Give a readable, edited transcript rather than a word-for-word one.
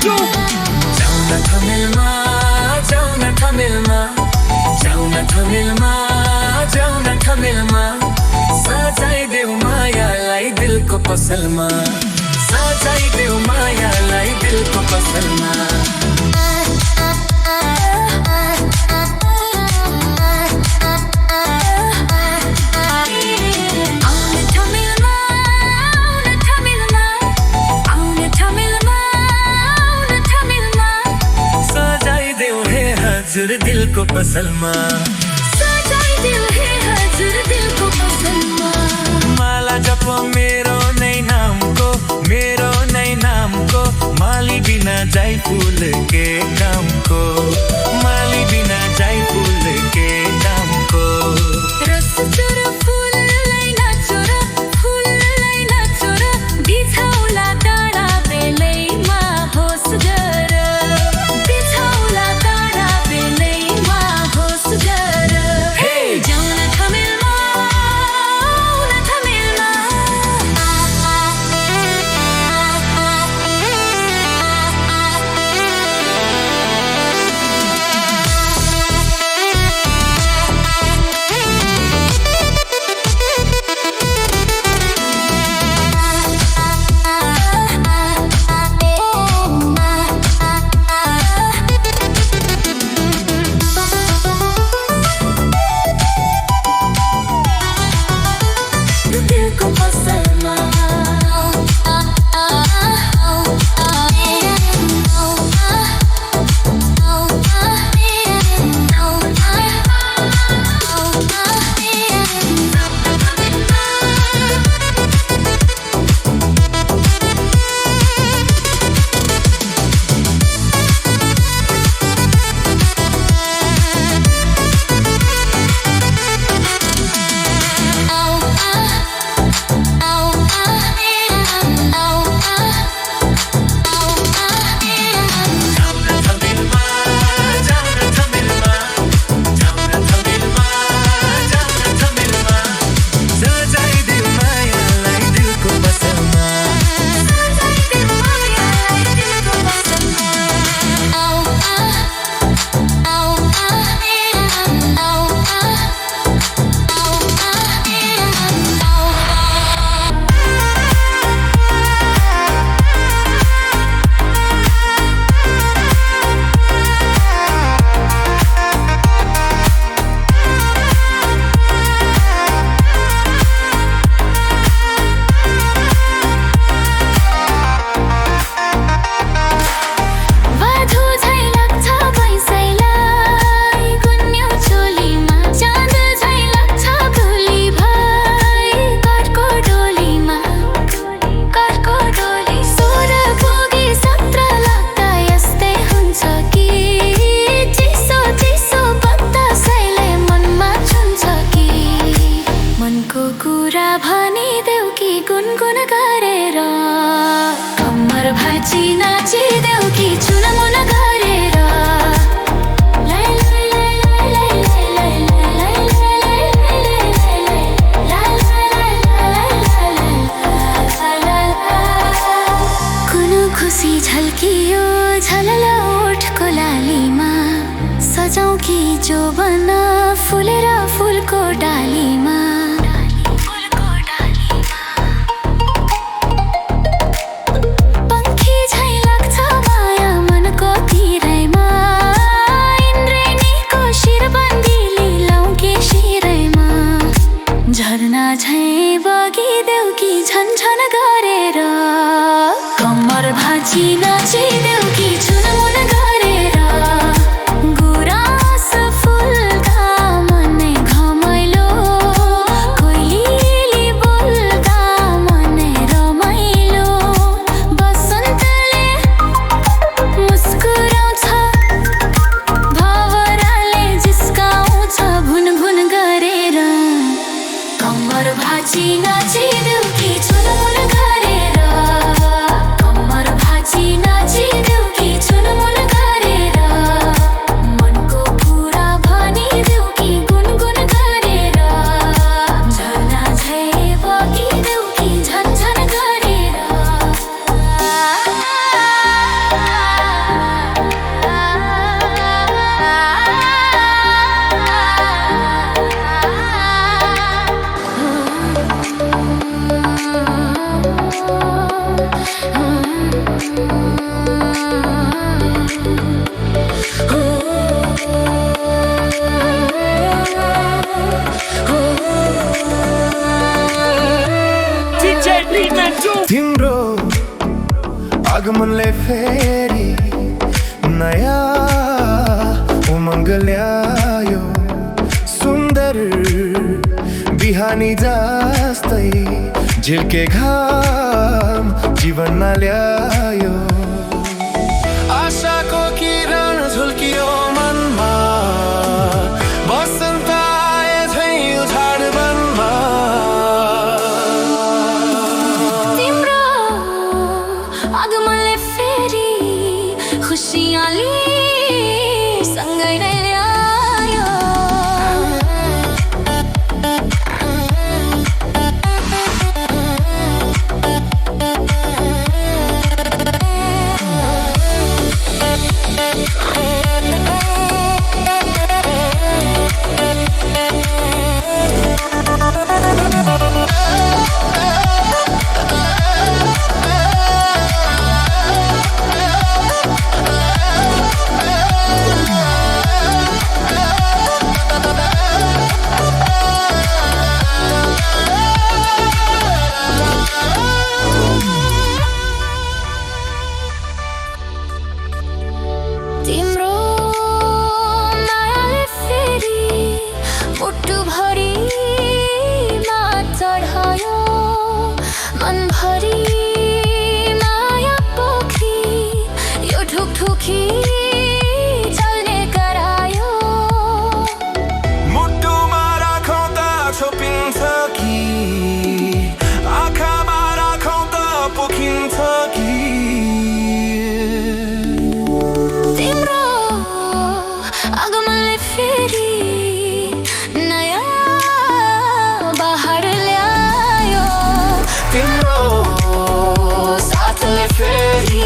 Two जाउन ठमेलमा जाउन ठमेलमा जाउन ठमेलमा जाउन ठमेलमा सजाइदेऊ मायालाई दिलको पसलमा सजाइदेऊ मायालाई दिलको पसलमा हजुर दिलको पसलमा सजाइदेऊ हे हजुर दिलको पसलमा माला जप मेरो नै नामको माली बिना जाई फूल के कामको माली बिना जाई फूल के कामको रस चोर फूललाई नाचोर बिछाउला टाढा बेलैमा होस गर बिछाउला टाढा बेलैमा होस गर हे जाउन ठमेलमा सजाऊ कि जो बना फुलेर फुलको डालीमा पंखी झैं लाग्छ माया मनको तिरैमा इन्द्रेणीको शिरबन्दी लिलाउ के शिरैमा झरना झैं बगिदेऊ कि झनझन गरेर कम्मर भाँची नाचिदेऊ कि छुनमुन गरेर गुराँस फुल्दा मनै घमाइलो कोइली बोल्दा मनै रमाइलो बसन्तले मुस्कुराउँछ भवराले जिस्काउँछ भुनभुन गरेर कम्मर भाँची नाचिदेऊ कि छुनमुन गरेर कम्मर भाँची नाचिदेऊ कि छुनमुन गरेर मनको कुरा भनिदेऊ कि गुनगुन गरेर झरना झैं बगिदेऊ कि झनझन गरेर तिम्रो आगमनले फेरि नयाँ उमङ्ग ल्यायो। सुन्दर बिहानी जस्तै झिल्के घाम जीवनमा ल्यायो। आशाको किरण झुल्कियो मनमा, बसन्त आए झै झाडवनमा। तिम्रो आगमनले फेरि खुसियाली सँगै नै ल्यायो। तिम्रो मायाले फेरि मुटुभरिमा चढायो। मनभरि माया पोखी यो ढुकढुकी चल्ने गरायो। मुटुमा राखौँ त छोपिन्छ कि, आँखामा राखौँ त पोखिन्छ कि। तिम्रो आगमनले फेरि नयाँ बहार ल्यायो। तिम्रो साथले फेरि